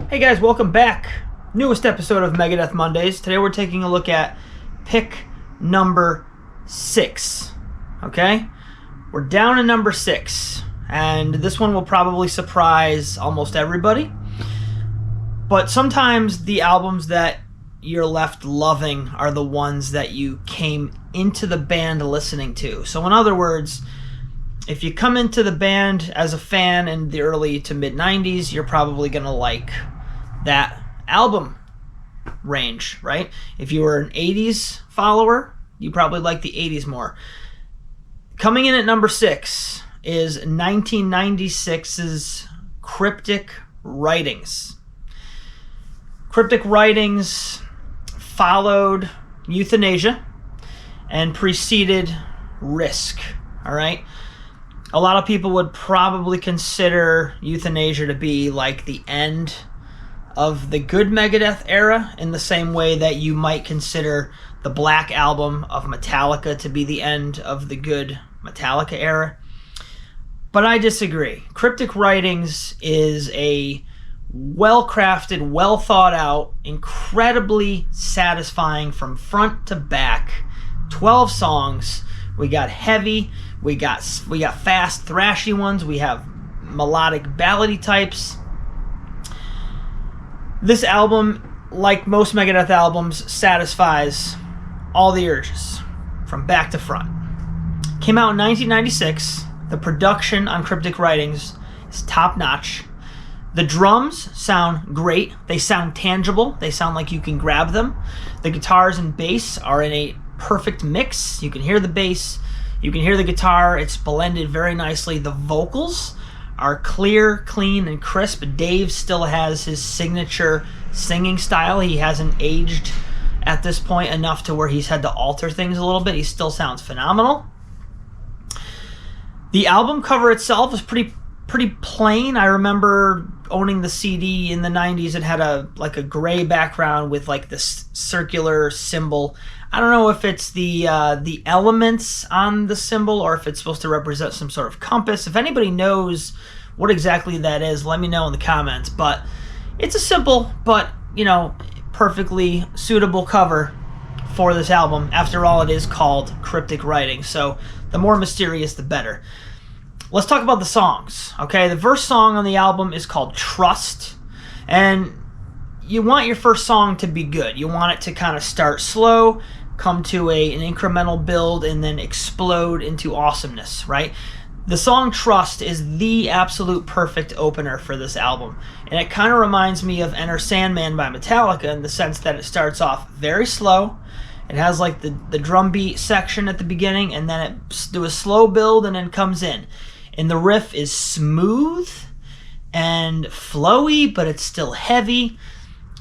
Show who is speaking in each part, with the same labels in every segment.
Speaker 1: Hey guys, welcome back. Newest episode of Megadeth Mondays. Today we're taking a look at pick number 6. Okay? We're down to number 6. And this one will probably surprise almost everybody. But sometimes the albums that you're left loving are the ones that you came into the band listening to. So in other words, if you come into the band as a fan in the early to mid 90s, you're probably going to like that album range, right? If you were an 80s follower, you probably like the 80s more. Coming in at number 6 is 1996's Cryptic Writings. Cryptic Writings followed Euthanasia and preceded Risk, all right? A lot of people would probably consider Euthanasia to be like the end of the good Megadeth era, in the same way that you might consider the Black Album of Metallica to be the end of the good Metallica era. But I disagree. Cryptic Writings is a well-crafted, well-thought-out, incredibly satisfying from front to back 12 songs. We got heavy, we got fast, thrashy ones, we have melodic ballady types. This album, like most Megadeth albums, satisfies all the urges from back to front. Came out in 1996. The production on Cryptic Writings is top-notch. The drums sound great. They sound tangible. They sound like you can grab them. The guitars and bass are in a perfect mix. You can hear the bass. You can hear the guitar. It's blended very nicely. The vocals are clear, clean, and crisp. Dave still has his signature singing style. He hasn't aged at this point enough to where he's had to alter things a little bit. He still sounds phenomenal. The album cover itself is pretty plain. I remember owning the CD in the 90s. It had a gray background with like this circular symbol. I don't know if it's the elements on the symbol or if it's supposed to represent some sort of compass. If anybody knows what exactly that is, let me know in the comments. But it's a simple but, perfectly suitable cover for this album. After all, it is called Cryptic Writing, so the more mysterious, the better. Let's talk about the songs, okay? The first song on the album is called Trust, and you want your first song to be good. You want it to kind of start slow, come to an incremental build, and then explode into awesomeness, right? The song Trust is the absolute perfect opener for this album, and it kind of reminds me of Enter Sandman by Metallica in the sense that it starts off very slow. It has like the drum beat section at the beginning, and then it do a slow build and then comes in. And the riff is smooth and flowy, but it's still heavy.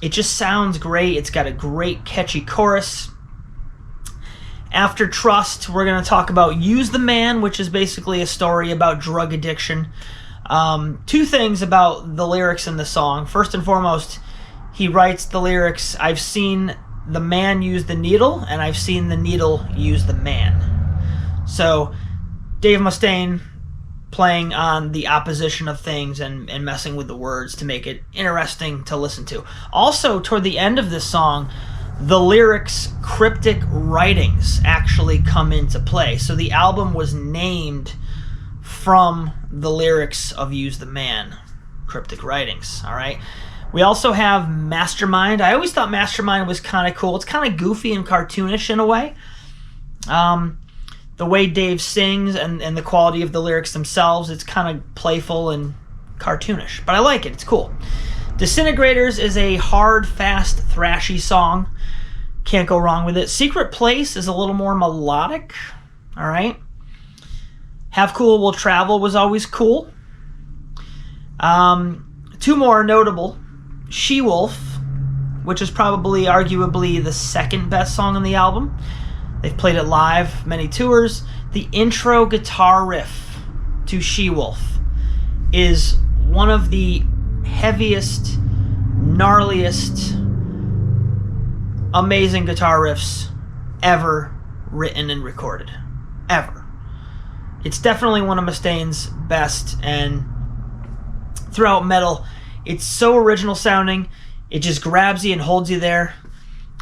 Speaker 1: It just sounds great. It's got a great catchy chorus. After Trust, we're going to talk about Use the Man, which is basically a story about drug addiction. Two things about the lyrics in the song. First and foremost, he writes the lyrics, I've seen the man use the needle, and I've seen the needle use the man. So Dave Mustaine playing on the opposition of things and messing with the words to make it interesting to listen to. Also, toward the end of this song, the lyrics Cryptic Writings actually come into play. So the album was named from the lyrics of Use the Man, Cryptic Writings, all right? We also have Mastermind. I always thought Mastermind was kind of cool. It's kind of goofy and cartoonish in a way. The way Dave sings and the quality of the lyrics themselves, it's kind of playful and cartoonish. But I like it. It's cool. Disintegrators is a hard, fast, thrashy song. Can't go wrong with it. Secret Place is a little more melodic. All right. Have Cool Will Travel was always cool. Two more notable. She-Wolf, which is probably arguably the second best song on the album. They've played it live, many tours. The intro guitar riff to She-Wolf is one of the heaviest, gnarliest, amazing guitar riffs ever written and recorded. Ever. It's definitely one of Mustaine's best, and throughout metal, It's so original sounding. It just grabs you and holds you there.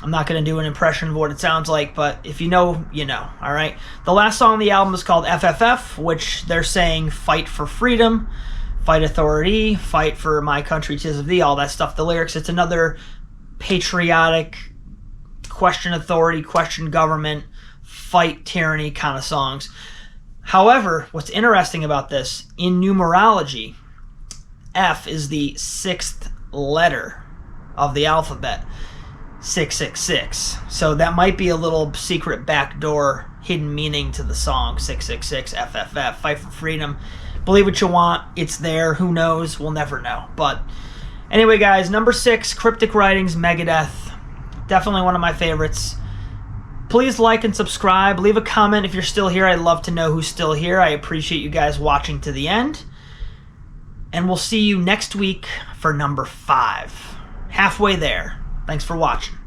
Speaker 1: I'm not going to do an impression of what it sounds like, but if you know, you know, all right? The last song on the album is called FFF, which they're saying fight for freedom, fight authority, fight for my country, 'tis of thee, all that stuff. The lyrics, it's another patriotic, question authority, question government, fight tyranny kind of songs. However, what's interesting about this, in numerology, F is the 6th letter of the alphabet. 666. So that might be a little secret backdoor hidden meaning to the song 666 FFF, fight for freedom. Believe what you want, it's there, who knows, we'll never know. But anyway guys, number 6, Cryptic Writings, Megadeth. Definitely one of my favorites. Please like and subscribe, leave a comment if you're still here. I'd love to know who's still here. I appreciate you guys watching to the end. And we'll see you next week for number 5. Halfway there. Thanks for watching.